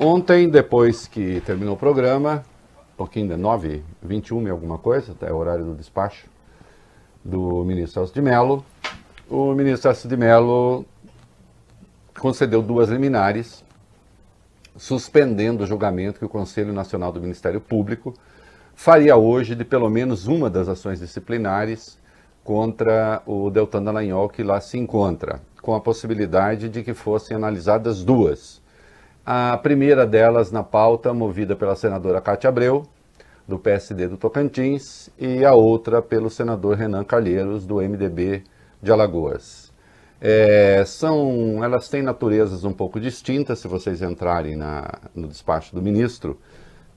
Ontem, depois que terminou o programa, um pouquinho de 9h21 e alguma coisa, até o horário do despacho do ministro Celso de Mello, o ministro Celso de Mello concedeu 2 liminares, suspendendo o julgamento que o Conselho Nacional do Ministério Público faria hoje de pelo menos uma das ações disciplinares contra o Deltan Dallagnol, que lá se encontra, com a possibilidade de que fossem analisadas 2. A primeira delas na pauta, movida pela senadora Cátia Abreu, do PSD do Tocantins, e a outra pelo senador Renan Calheiros, do MDB de Alagoas. Elas têm naturezas um pouco distintas, se vocês entrarem no despacho do ministro.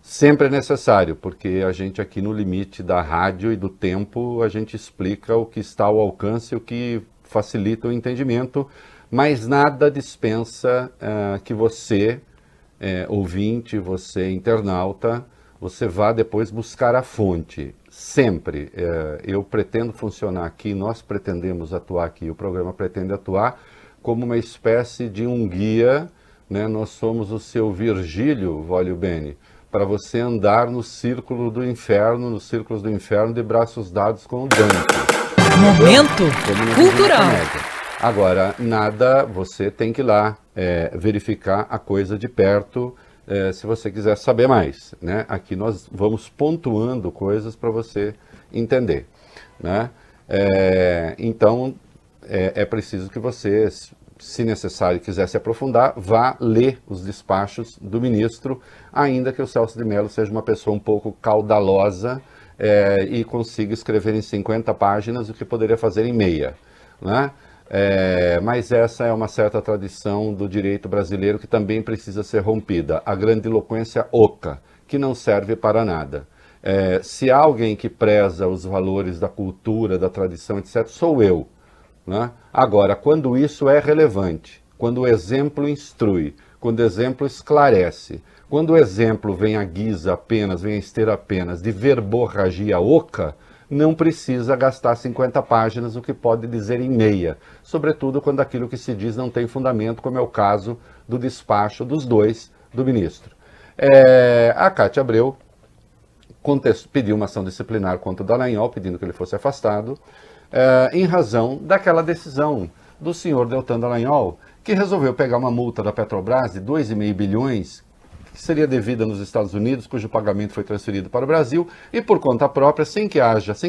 Sempre é necessário, porque a gente aqui no limite da rádio e do tempo, a gente explica o que está ao alcance, o que facilita o entendimento, mas nada dispensa que você, ouvinte, você internauta, você vá depois buscar a fonte. Sempre. Eu pretendo funcionar aqui, nós pretendemos atuar aqui, o programa pretende atuar como uma espécie de um guia, né? Nós somos o seu Virgílio, Vólio Bene, para você andar no círculo do inferno, nos círculos do inferno de braços dados com o Dante. Momento cultural. Agora, nada, você tem que ir lá verificar a coisa de perto, se você quiser saber mais, né? Aqui nós vamos pontuando coisas para você entender, né? Então, é preciso que você, se necessário, quiser se aprofundar, vá ler os despachos do ministro, ainda que o Celso de Mello seja uma pessoa um pouco caudalosa e consiga escrever em 50 páginas o que poderia fazer em meia, né? Mas essa é uma certa tradição do direito brasileiro que também precisa ser rompida. A grandiloquência oca, que não serve para nada. Se há alguém que preza os valores da cultura, da tradição, etc., sou eu, né? Agora, quando isso é relevante, quando o exemplo instrui, quando o exemplo esclarece, quando o exemplo vem à guisa apenas, vem a esteira apenas de verborragia oca, não precisa gastar 50 páginas, o que pode dizer em meia, sobretudo quando aquilo que se diz não tem fundamento, como é o caso do despacho dos 2 do ministro. A Cátia Abreu pediu uma ação disciplinar contra o Dallagnol, pedindo que ele fosse afastado, em razão daquela decisão do senhor Deltan Dallagnol, que resolveu pegar uma multa da Petrobras de 2,5 bilhões, que seria devida nos Estados Unidos, cujo pagamento foi transferido para o Brasil, e por conta própria, sem que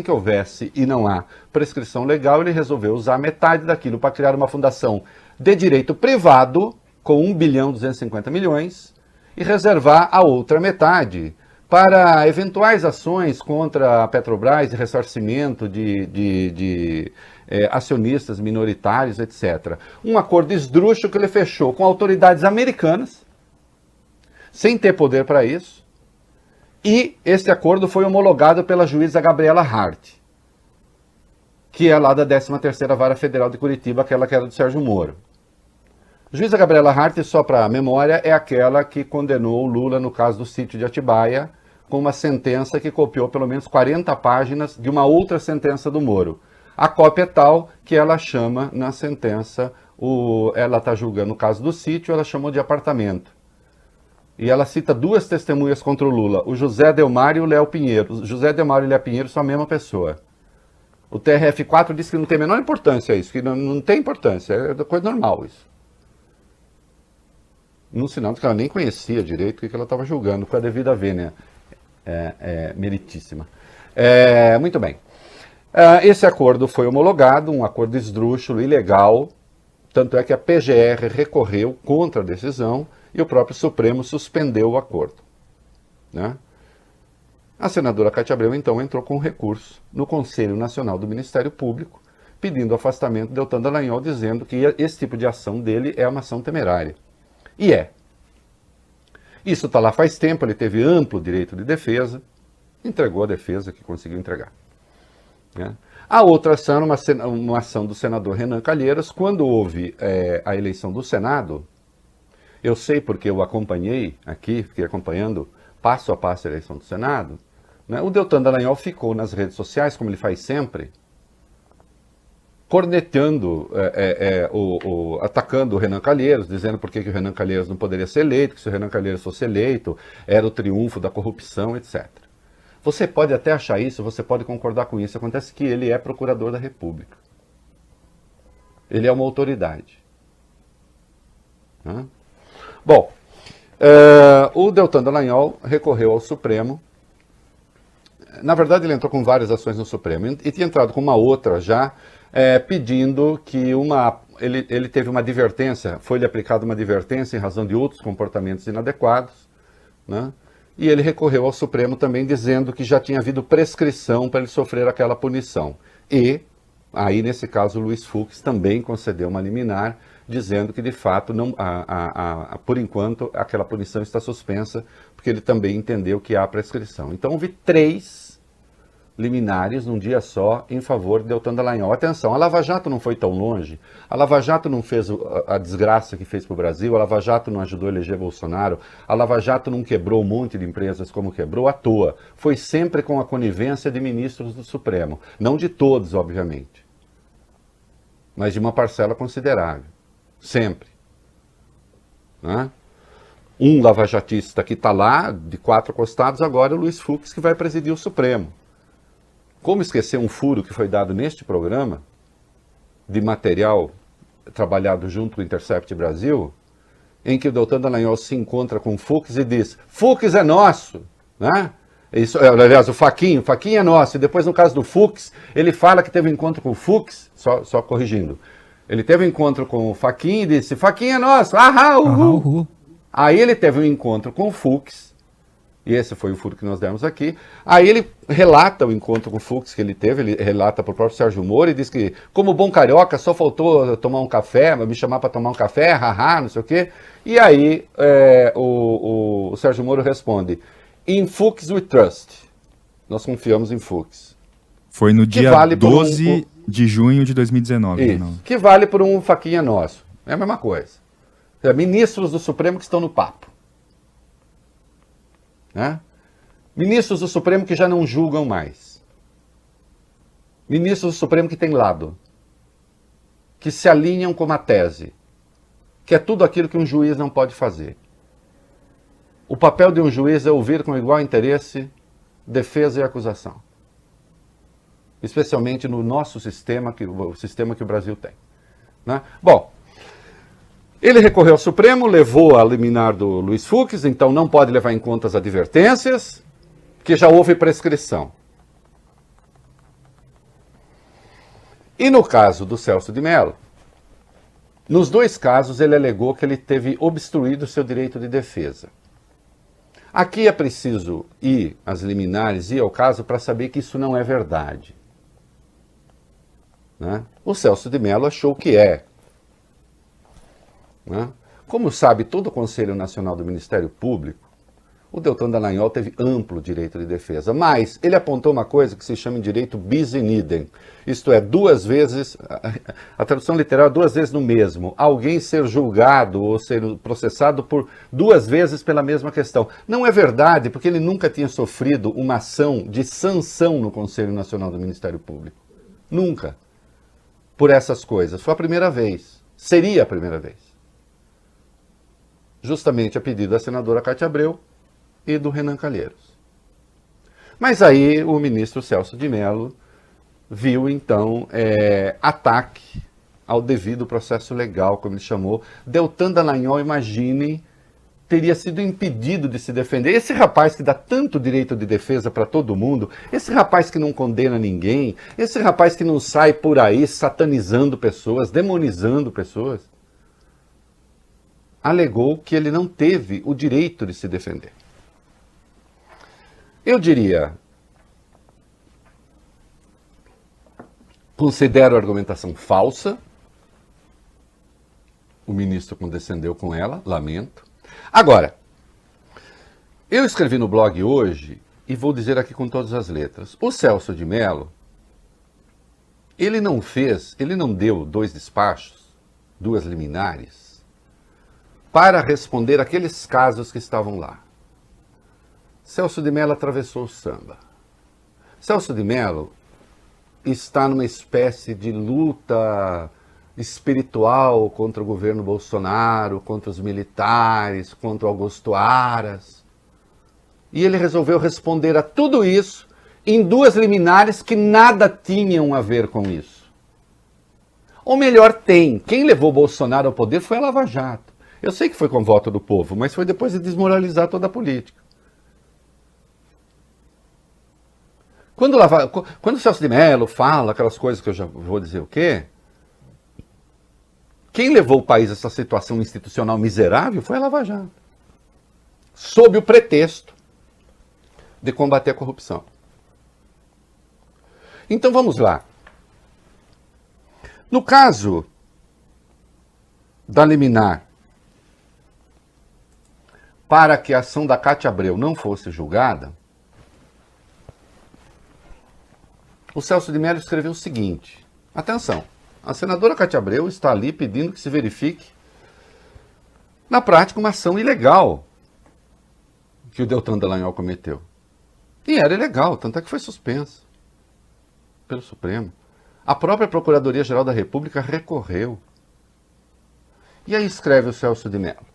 houvesse e não há prescrição legal, ele resolveu usar metade daquilo para criar uma fundação de direito privado, com 1 bilhão 250 milhões, e reservar a outra metade para eventuais ações contra a Petrobras de ressarcimento de acionistas minoritários, etc. Um acordo esdrúxulo que ele fechou com autoridades americanas, sem ter poder para isso, e este acordo foi homologado pela juíza Gabriela Hart, que é lá da 13ª Vara Federal de Curitiba, aquela que era do Sérgio Moro. A juíza Gabriela Hart, só para a memória, é aquela que condenou o Lula no caso do sítio de Atibaia, com uma sentença que copiou pelo menos 40 páginas de uma outra sentença do Moro. A cópia é tal que ela chama na sentença, ela está julgando o caso do sítio, ela chamou de apartamento. E ela cita 2 testemunhas contra o Lula, o José Delmar e o Léo Pinheiro. O José Delmar e o Léo Pinheiro são a mesma pessoa. O TRF4 diz que não tem a menor importância isso, que não tem importância, é coisa normal isso. Num sinal de que ela nem conhecia direito o que ela estava julgando, com a devida vênia meritíssima. Muito bem. Esse acordo foi homologado, um acordo esdrúxulo, ilegal, tanto é que a PGR recorreu contra a decisão, e o próprio Supremo suspendeu o acordo, né? A senadora Cátia Abreu, então, entrou com recurso no Conselho Nacional do Ministério Público, pedindo o afastamento de Deltan Dallagnol, dizendo que esse tipo de ação dele é uma ação temerária. E é. Isso está lá faz tempo, ele teve amplo direito de defesa, entregou a defesa que conseguiu entregar, né? A outra ação era uma ação do senador Renan Calheiros, quando houve a eleição do Senado. Eu sei porque eu acompanhei aqui, fiquei acompanhando passo a passo a eleição do Senado, né? O Deltan Dallagnol ficou nas redes sociais, como ele faz sempre, cornetando, atacando o Renan Calheiros, dizendo por que o Renan Calheiros não poderia ser eleito, que se o Renan Calheiros fosse eleito, era o triunfo da corrupção, etc. Você pode até achar isso, você pode concordar com isso, acontece que ele é procurador da República. Ele é uma autoridade. Né? Bom, o Deltan Dallagnol recorreu ao Supremo. Na verdade, ele entrou com várias ações no Supremo e tinha entrado com uma outra já, pedindo que ele teve uma advertência, foi-lhe aplicada uma advertência em razão de outros comportamentos inadequados, né? E ele recorreu ao Supremo também dizendo que já tinha havido prescrição para ele sofrer aquela punição. E, aí nesse caso, o Luiz Fux também concedeu uma liminar, dizendo que de fato, não, por enquanto, aquela punição está suspensa, porque ele também entendeu que há prescrição. Então houve 3 liminares num dia só em favor de Deltan Dallagnol. Atenção, a Lava Jato não foi tão longe, a Lava Jato não fez a desgraça que fez para o Brasil, a Lava Jato não ajudou a eleger Bolsonaro, a Lava Jato não quebrou um monte de empresas como quebrou à toa. Foi sempre com a conivência de ministros do Supremo. Não de todos, obviamente, mas de uma parcela considerável. Sempre. Né? Um lavajatista que está lá, de 4 costados, agora é o Luiz Fux, que vai presidir o Supremo. Como esquecer um furo que foi dado neste programa, de material trabalhado junto com o Intercept Brasil, em que o Deltan Dallagnol se encontra com o Fux e diz: Fux é nosso! Né? Isso, aliás, o Fachin é nosso. E depois, no caso do Fux, ele fala que teve um encontro com o Fux, só corrigindo, ele teve um encontro com o Fachin e disse: Fachin é nosso! Ahá, uhul! Aí ele teve um encontro com o Fux, e esse foi o furo que nós demos aqui. Aí ele relata o encontro com o Fux que ele teve, ele relata para o próprio Sérgio Moro e diz que, como bom carioca, só faltou tomar um café, me chamar para tomar um café, haha, não sei o quê. E aí o Sérgio Moro responde: In Fux we trust. Nós confiamos em Fux. Foi no dia vale 12 de junho de 2019. Isso, não. Que vale por um Fachin é nosso. É a mesma coisa. Ministros do Supremo que estão no papo. Né? Ministros do Supremo que já não julgam mais. Ministros do Supremo que têm lado. Que se alinham com uma tese. Que é tudo aquilo que um juiz não pode fazer. O papel de um juiz é ouvir com igual interesse defesa e acusação. Especialmente no nosso sistema, o sistema que o Brasil tem. Né? Bom, ele recorreu ao Supremo, levou a liminar do Luiz Fux, então não pode levar em conta as advertências, porque já houve prescrição. E no caso do Celso de Mello, nos 2 casos ele alegou que ele teve obstruído o seu direito de defesa. Aqui é preciso ir às liminares, ir ao caso, para saber que isso não é verdade. Né? O Celso de Mello achou que é. Né? Como sabe todo o Conselho Nacional do Ministério Público, o Deltan Dallagnol teve amplo direito de defesa, mas ele apontou uma coisa que se chama de direito bis in idem, isto é, 2 vezes, a tradução literal é 2 vezes no mesmo, alguém ser julgado ou ser processado por 2 vezes pela mesma questão. Não é verdade, porque ele nunca tinha sofrido uma ação de sanção no Conselho Nacional do Ministério Público. Nunca. Por essas coisas. Foi a primeira vez. Seria a primeira vez. Justamente a pedido da senadora Cátia Abreu e do Renan Calheiros. Mas aí o ministro Celso de Mello viu, então, ataque ao devido processo legal, como ele chamou. Deltan Dallagnol, imagine, teria sido impedido de se defender. Esse rapaz que dá tanto direito de defesa para todo mundo, esse rapaz que não condena ninguém, esse rapaz que não sai por aí satanizando pessoas, demonizando pessoas, alegou que ele não teve o direito de se defender. Eu diria, considero a argumentação falsa, o ministro condescendeu com ela, lamento. Agora, eu escrevi no blog hoje, e vou dizer aqui com todas as letras, o Celso de Mello, ele não deu 2 despachos, 2 liminares, para responder aqueles casos que estavam lá. Celso de Mello atravessou o samba. Celso de Mello está numa espécie de luta espiritual contra o governo Bolsonaro, contra os militares, contra o Augusto Aras. E ele resolveu responder a tudo isso em 2 liminares que nada tinham a ver com isso. Ou melhor, tem. Quem levou Bolsonaro ao poder foi a Lava Jato. Eu sei que foi com voto do povo, mas foi depois de desmoralizar toda a política. Quando o Celso de Mello fala aquelas coisas que eu já vou dizer o quê? Quem levou o país a essa situação institucional miserável foi a Lava Jato. Sob o pretexto de combater a corrupção. Então vamos lá. No caso da liminar para que a ação da Cátia Abreu não fosse julgada, o Celso de Mello escreveu o seguinte, atenção, a senadora Cátia Abreu está ali pedindo que se verifique, na prática, uma ação ilegal que o Deltan Dallagnol cometeu. E era ilegal, tanto é que foi suspensa pelo Supremo. A própria Procuradoria-Geral da República recorreu. E aí escreve o Celso de Mello.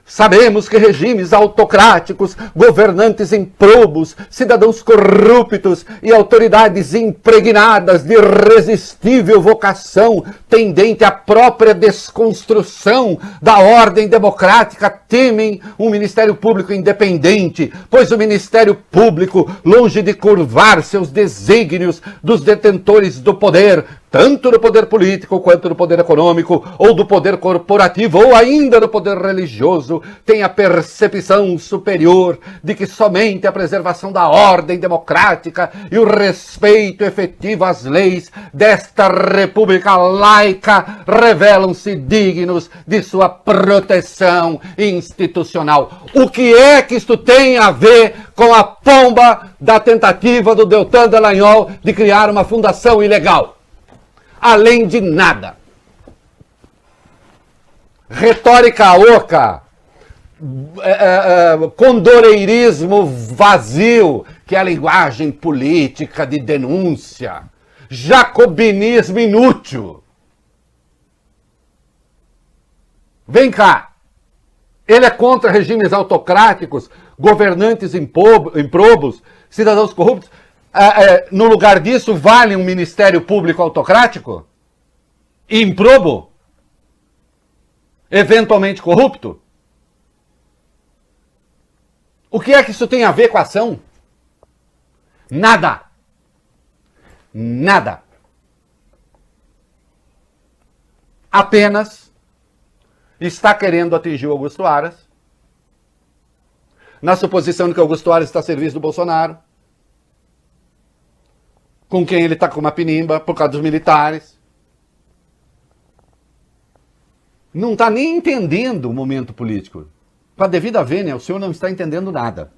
Sabemos que regimes autocráticos, governantes improbos, cidadãos corruptos e autoridades impregnadas de irresistível vocação tendente à própria desconstrução da ordem democrática temem um Ministério Público independente, pois o Ministério Público, longe de curvar seus desígnios dos detentores do poder, tanto do poder político quanto do poder econômico, ou do poder corporativo, ou ainda do poder religioso, tem a percepção superior de que somente a preservação da ordem democrática e o respeito efetivo às leis desta república laica revelam-se dignos de sua proteção institucional. O que é que isto tem a ver com a pomba da tentativa do Deltan Dallagnol de criar uma fundação ilegal? Além de nada. Retórica oca, condoreirismo vazio, que é a linguagem política de denúncia, jacobinismo inútil. Vem cá, ele é contra regimes autocráticos, governantes improbos, cidadãos corruptos. No lugar disso, vale um Ministério Público autocrático? Improbo? Eventualmente corrupto? O que é que isso tem a ver com a ação? Nada. Nada. Apenas está querendo atingir o Augusto Aras, na suposição de que o Augusto Aras está a serviço do Bolsonaro, com quem ele está com uma pinimba por causa dos militares. Não está nem entendendo o momento político. Com a devida vênia, o senhor não está entendendo nada.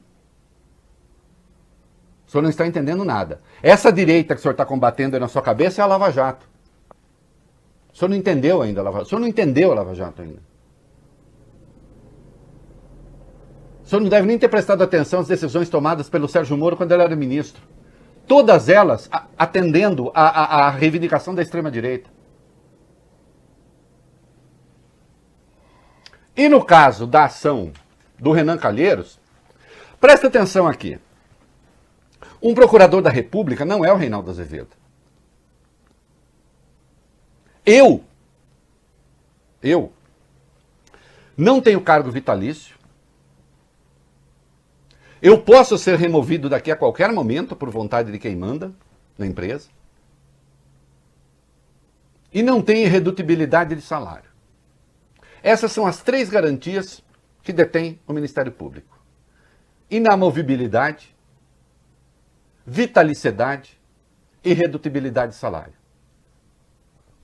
O senhor não está entendendo nada. Essa direita que o senhor está combatendo aí na sua cabeça é a Lava Jato. O senhor não entendeu ainda a Lava Jato. O senhor não entendeu a Lava Jato ainda. O senhor não deve nem ter prestado atenção às decisões tomadas pelo Sérgio Moro quando ele era ministro. Todas elas atendendo à reivindicação da extrema-direita. E no caso da ação do Renan Calheiros, presta atenção aqui. Um procurador da República não é o Reinaldo Azevedo. Eu não tenho cargo vitalício. Eu posso ser removido daqui a qualquer momento por vontade de quem manda na empresa. E não tem irredutibilidade de salário. Essas são as 3 garantias que detém o Ministério Público: inamovibilidade, vitaliciedade e irredutibilidade de salário.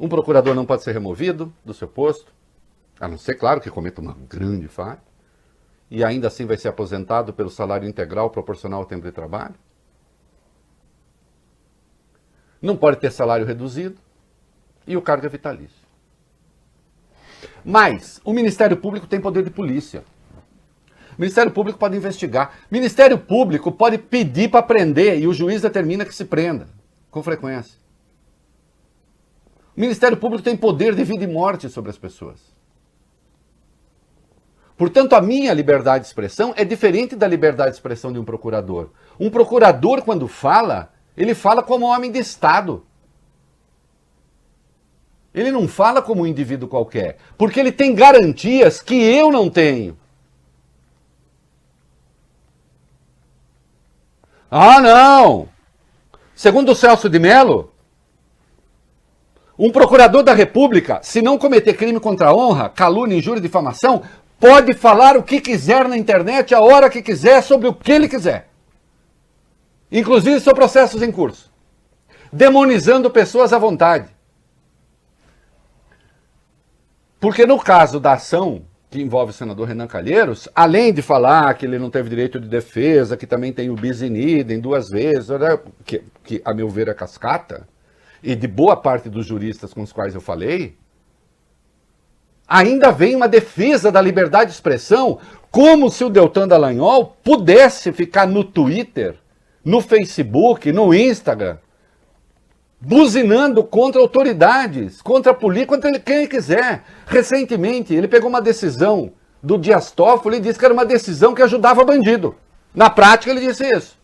Um procurador não pode ser removido do seu posto, a não ser, claro, que cometa uma grande falha, e ainda assim vai ser aposentado pelo salário integral proporcional ao tempo de trabalho. Não pode ter salário reduzido e o cargo é vitalício. Mas o Ministério Público tem poder de polícia. O Ministério Público pode investigar. O Ministério Público pode pedir para prender e o juiz determina que se prenda. com frequência. O Ministério Público tem poder de vida e morte sobre as pessoas. Portanto, a minha liberdade de expressão é diferente da liberdade de expressão de um procurador. Um procurador, quando fala, ele fala como homem de Estado. Ele não fala como um indivíduo qualquer, porque ele tem garantias que eu não tenho. Ah, não! Segundo o Celso de Mello, um procurador da República, se não cometer crime contra a honra, calúnia, injúria e difamação, pode falar o que quiser na internet, a hora que quiser, sobre o que ele quiser. Inclusive sobre processos em curso. Demonizando pessoas à vontade. Porque no caso da ação que envolve o senador Renan Calheiros, além de falar que ele não teve direito de defesa, que também tem o bis in idem 2 vezes, que a meu ver é cascata, e de boa parte dos juristas com os quais eu falei, ainda vem uma defesa da liberdade de expressão, como se o Deltan Dallagnol pudesse ficar no Twitter, no Facebook, no Instagram, buzinando contra autoridades, contra a polícia, contra quem quiser. Recentemente, ele pegou uma decisão do Dias Toffoli e disse que era uma decisão que ajudava bandido. Na prática, ele disse isso.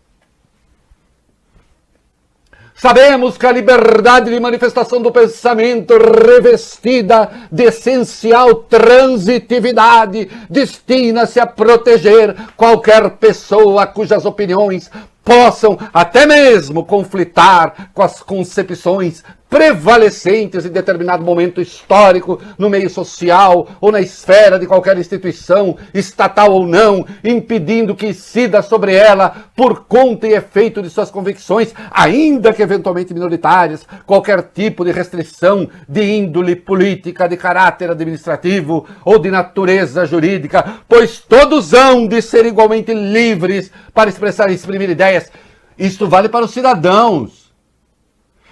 Sabemos que a liberdade de manifestação do pensamento, revestida de essencial transitividade, destina-se a proteger qualquer pessoa cujas opiniões possam até mesmo conflitar com as concepções prevalecentes em determinado momento histórico, no meio social ou na esfera de qualquer instituição, estatal ou não, impedindo que incida sobre ela por conta e efeito de suas convicções, ainda que eventualmente minoritárias, qualquer tipo de restrição de índole política, de caráter administrativo ou de natureza jurídica, pois todos hão de ser igualmente livres para expressar e exprimir ideias. Isto vale para os cidadãos.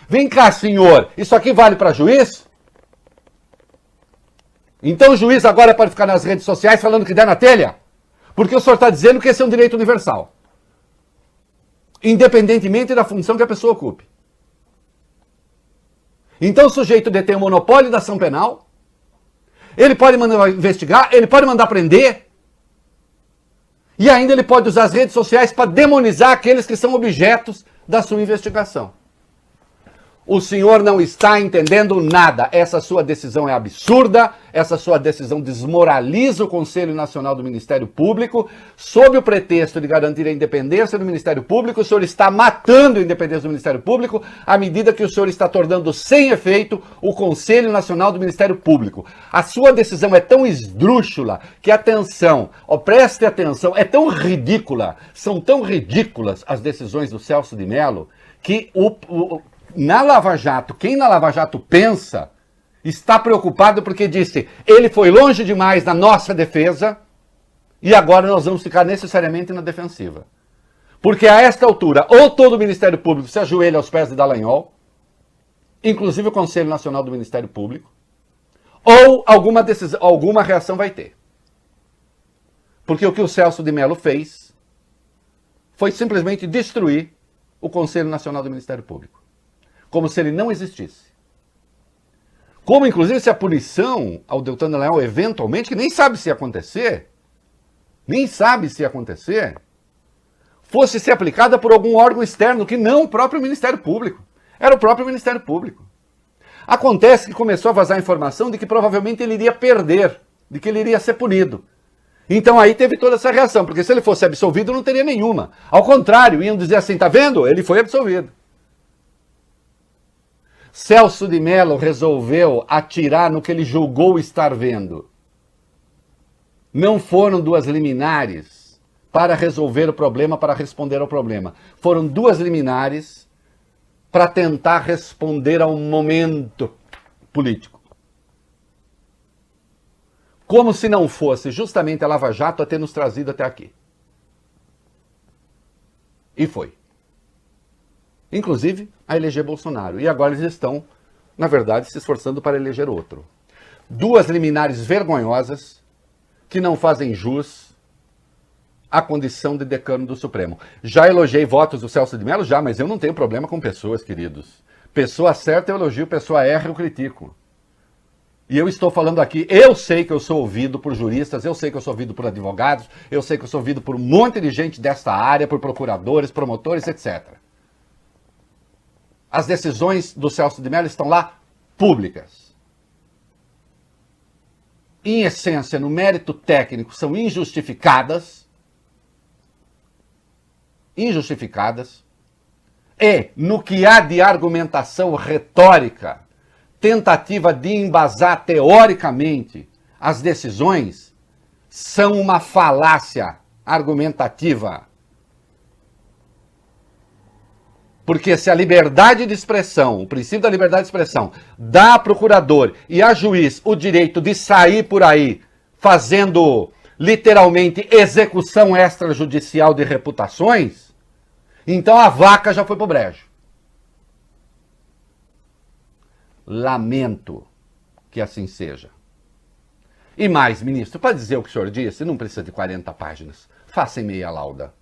Vem cá, senhor, isso aqui vale para juiz? Então o juiz agora pode ficar nas redes sociais falando que der na telha? Porque o senhor está dizendo que esse é um direito universal. Independentemente da função que a pessoa ocupe. Então o sujeito detém o monopólio da ação penal, ele pode mandar investigar, ele pode mandar prender, e ainda ele pode usar as redes sociais para demonizar aqueles que são objetos da sua investigação. O senhor não está entendendo nada. Essa sua decisão é absurda, essa sua decisão desmoraliza o Conselho Nacional do Ministério Público, sob o pretexto de garantir a independência do Ministério Público. O senhor está matando a independência do Ministério Público à medida que o senhor está tornando sem efeito o Conselho Nacional do Ministério Público. A sua decisão é tão esdrúxula que, atenção, preste atenção, é tão ridícula, são tão ridículas as decisões do Celso de Mello, que na Lava Jato, quem na Lava Jato pensa, está preocupado porque disse, ele foi longe demais na nossa defesa e agora nós vamos ficar necessariamente na defensiva. Porque a esta altura, ou todo o Ministério Público se ajoelha aos pés de Dallagnol, inclusive o Conselho Nacional do Ministério Público, ou alguma reação vai ter. Porque o que o Celso de Mello fez foi simplesmente destruir o Conselho Nacional do Ministério Público. Como se ele não existisse. Como, inclusive, se a punição ao Deltan Dallagnol, eventualmente, que nem sabe se ia acontecer, fosse ser aplicada por algum órgão externo, que não o próprio Ministério Público. Era o próprio Ministério Público. Acontece que começou a vazar informação de que provavelmente ele iria perder, de que ele iria ser punido. Então aí teve toda essa reação, porque se ele fosse absolvido não teria nenhuma. Ao contrário, iam dizer assim, tá vendo? Ele foi absolvido. Celso de Mello resolveu atirar no que ele julgou estar vendo. Não foram 2 liminares para resolver o problema, para responder ao problema. Foram 2 liminares para tentar responder a um momento político. Como se não fosse justamente a Lava Jato a ter nos trazido até aqui. E foi. Inclusive a eleger Bolsonaro. E agora eles estão, na verdade, se esforçando para eleger outro. 2 liminares vergonhosas que não fazem jus a condição de decano do Supremo. Já elogiei votos do Celso de Mello? Já, mas eu não tenho problema com pessoas, queridos. Pessoa certa eu elogio, pessoa erra eu critico. E eu estou falando aqui, eu sei que eu sou ouvido por juristas, eu sei que eu sou ouvido por advogados, eu sei que eu sou ouvido por um monte de gente desta área, por procuradores, promotores, etc. As decisões do Celso de Mello estão lá públicas. Em essência, no mérito técnico, são injustificadas. Injustificadas. E, no que há de argumentação retórica, tentativa de embasar teoricamente as decisões, são uma falácia argumentativa. Porque se a liberdade de expressão, o princípio da liberdade de expressão, dá a procurador e a juiz o direito de sair por aí fazendo, literalmente, execução extrajudicial de reputações, então a vaca já foi pro brejo. Lamento que assim seja. E mais, ministro, para dizer o que o senhor disse, não precisa de 40 páginas. Faça em meia lauda.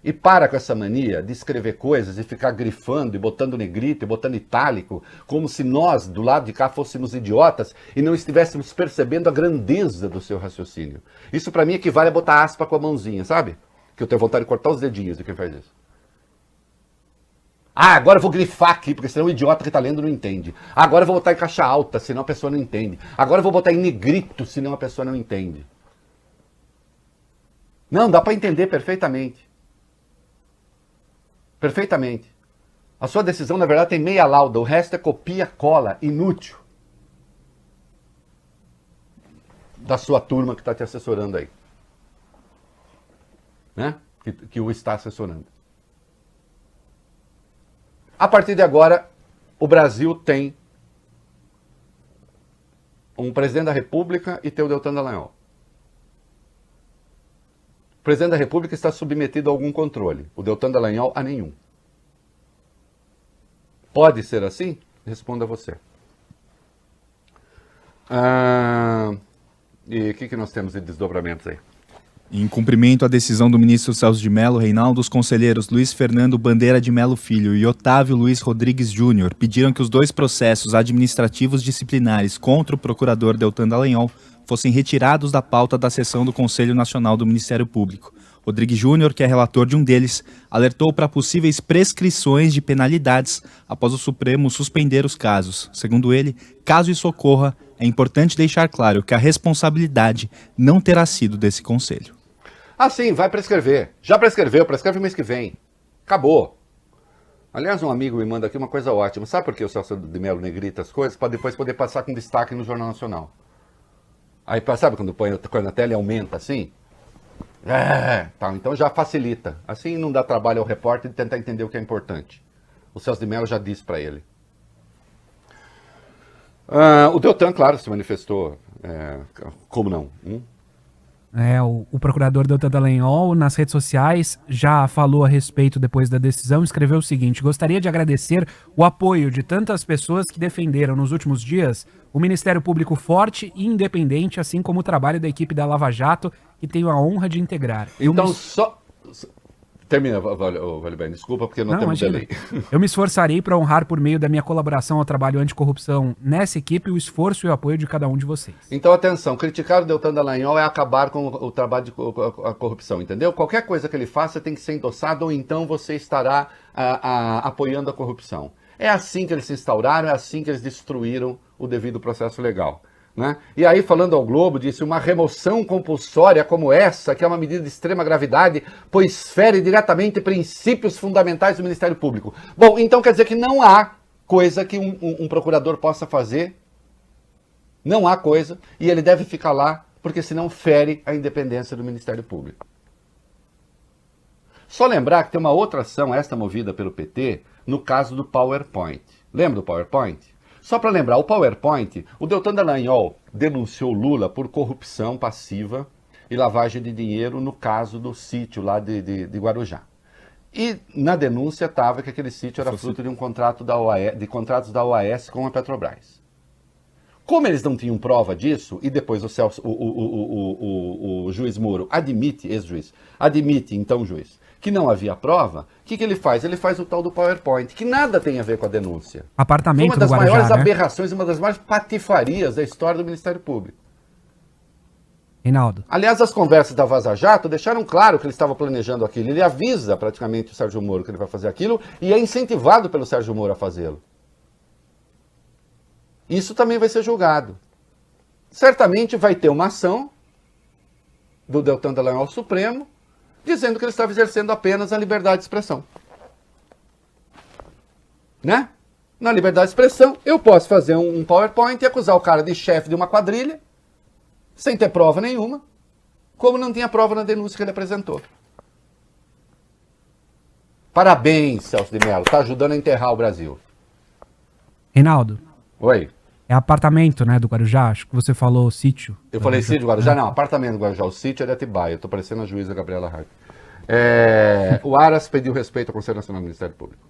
E para com essa mania de escrever coisas e ficar grifando e botando negrito e botando itálico, como se nós, do lado de cá, fôssemos idiotas e não estivéssemos percebendo a grandeza do seu raciocínio. Isso para mim equivale a botar aspa com a mãozinha, sabe? Que eu tenho vontade de cortar os dedinhos de quem faz isso. Ah, agora eu vou grifar aqui, porque senão o idiota que está lendo não entende. Agora eu vou botar em caixa alta, senão a pessoa não entende. Agora eu vou botar em negrito, senão a pessoa não entende. Não, dá para entender perfeitamente. Perfeitamente. A sua decisão, na verdade, tem meia lauda. O resto é copia, cola, inútil. Da sua turma que está te assessorando aí. Né? Que o está assessorando. A partir de agora, o Brasil tem um presidente da República e tem o Deltan Dallagnol. O presidente da República está submetido a algum controle. O Deltan Dallagnol a nenhum. Pode ser assim? Responda você. E o que nós temos de desdobramentos aí? Em cumprimento à decisão do ministro Celso de Mello, Reinaldo, os conselheiros Luiz Fernando Bandeira de Mello Filho e Otávio Luiz Rodrigues Júnior pediram que os 2 processos administrativos disciplinares contra o procurador Deltan Dallagnol fossem retirados da pauta da sessão do Conselho Nacional do Ministério Público. Rodrigues Júnior, que é relator de um deles, alertou para possíveis prescrições de penalidades após o Supremo suspender os casos. Segundo ele, caso isso ocorra, é importante deixar claro que a responsabilidade não terá sido desse Conselho. Ah, sim, vai prescrever. Já prescreveu, prescreve mês que vem. Acabou. Aliás, um amigo me manda aqui uma coisa ótima. Sabe por que o Celso de Mello negrita as coisas? Para depois poder passar com destaque no Jornal Nacional. Aí, sabe quando põe na tela e aumenta assim? Tá, então já facilita. Assim não dá trabalho ao repórter de tentar entender o que é importante. O Celso de Mello já disse para ele. O Deltan, claro, se manifestou. Como não? O procurador Deltan Dallagnol, nas redes sociais, já falou a respeito depois da decisão, escreveu o seguinte: gostaria de agradecer o apoio de tantas pessoas que defenderam nos últimos dias o Ministério Público forte e independente, assim como o trabalho da equipe da Lava Jato, que tenho a honra de integrar. Então Termina, Valibem, desculpa, porque não temos delay. Eu me esforçarei para honrar, por meio da minha colaboração ao trabalho anticorrupção nessa equipe, o esforço e o apoio de cada um de vocês. Então, atenção, criticar o Deltan Dallagnol é acabar com o trabalho de a corrupção, entendeu? Qualquer coisa que ele faça tem que ser endossado, ou então você estará apoiando a corrupção. É assim que eles se instauraram, é assim que eles destruíram o devido processo legal. Né? E aí, falando ao Globo, disse: uma remoção compulsória como essa, que é uma medida de extrema gravidade, pois fere diretamente princípios fundamentais do Ministério Público. Bom, então quer dizer que não há coisa que um procurador possa fazer, não há coisa, e ele deve ficar lá, porque senão fere a independência do Ministério Público. Só lembrar que tem uma outra ação, esta movida pelo PT, no caso do PowerPoint. Lembra do PowerPoint? Só para lembrar, o PowerPoint, o Deltan Dallagnol denunciou Lula por corrupção passiva e lavagem de dinheiro no caso do sítio lá de Guarujá. E na denúncia estava que aquele sítio era fruto de um contrato de contratos da OAS com a Petrobras. Como eles não tinham prova disso, e depois o juiz Moro admite, ex-juiz, admite, então juiz, que não havia prova, o que ele faz? Ele faz o tal do PowerPoint, que nada tem a ver com a denúncia. Apartamento Uma das do Guarujá, maiores né? aberrações, uma das maiores patifarias da história do Ministério Público. Reinaldo. Aliás, as conversas da Vaza Jato deixaram claro que ele estava planejando aquilo. Ele avisa praticamente o Sérgio Moro que ele vai fazer aquilo e é incentivado pelo Sérgio Moro a fazê-lo. Isso também vai ser julgado. Certamente vai ter uma ação do Deltan Dallagnol ao Supremo dizendo que ele estava exercendo apenas a liberdade de expressão. Né? Na liberdade de expressão, eu posso fazer um PowerPoint e acusar o cara de chefe de uma quadrilha sem ter prova nenhuma, como não tinha prova na denúncia que ele apresentou. Parabéns, Celso de Mello, está ajudando a enterrar o Brasil. Reinaldo. Oi. É apartamento, né, do Guarujá? Acho que você falou sítio. Eu falei sítio do Guarujá? Não, apartamento do Guarujá. O sítio é de Atibaia. Eu tô parecendo a juíza Gabriela Hart. O Aras pediu respeito ao Conselho Nacional do Ministério Público.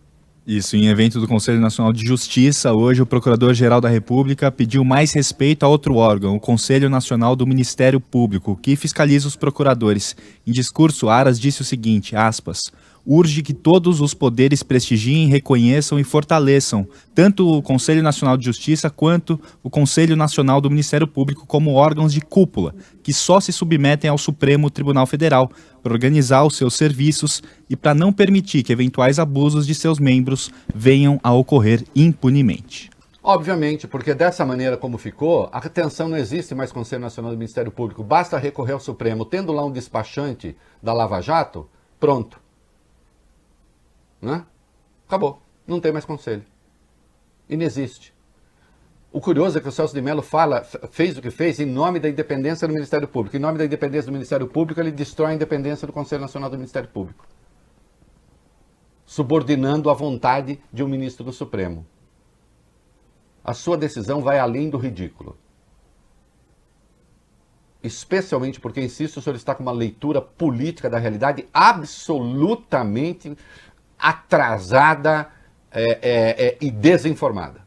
Isso, em evento do Conselho Nacional de Justiça, hoje o Procurador-Geral da República pediu mais respeito a outro órgão, o Conselho Nacional do Ministério Público, que fiscaliza os procuradores. Em discurso, Aras disse o seguinte, aspas, urge que todos os poderes prestigiem, reconheçam e fortaleçam tanto o Conselho Nacional de Justiça quanto o Conselho Nacional do Ministério Público como órgãos de cúpula, que só se submetem ao Supremo Tribunal Federal para organizar os seus serviços e para não permitir que eventuais abusos de seus membros venham a ocorrer impunemente. Obviamente, porque dessa maneira como ficou, a retenção não existe mais Conselho Nacional do Ministério Público. Basta recorrer ao Supremo, tendo lá um despachante da Lava Jato, pronto. Né? Acabou. Não tem mais conselho. Inexiste. O curioso é que o Celso de Mello fez o que fez em nome da independência do Ministério Público. Em nome da independência do Ministério Público, ele destrói a independência do Conselho Nacional do Ministério Público. Subordinando a vontade de um ministro do Supremo. A sua decisão vai além do ridículo. Especialmente porque, insisto, o senhor está com uma leitura política da realidade absolutamente atrasada e desinformada.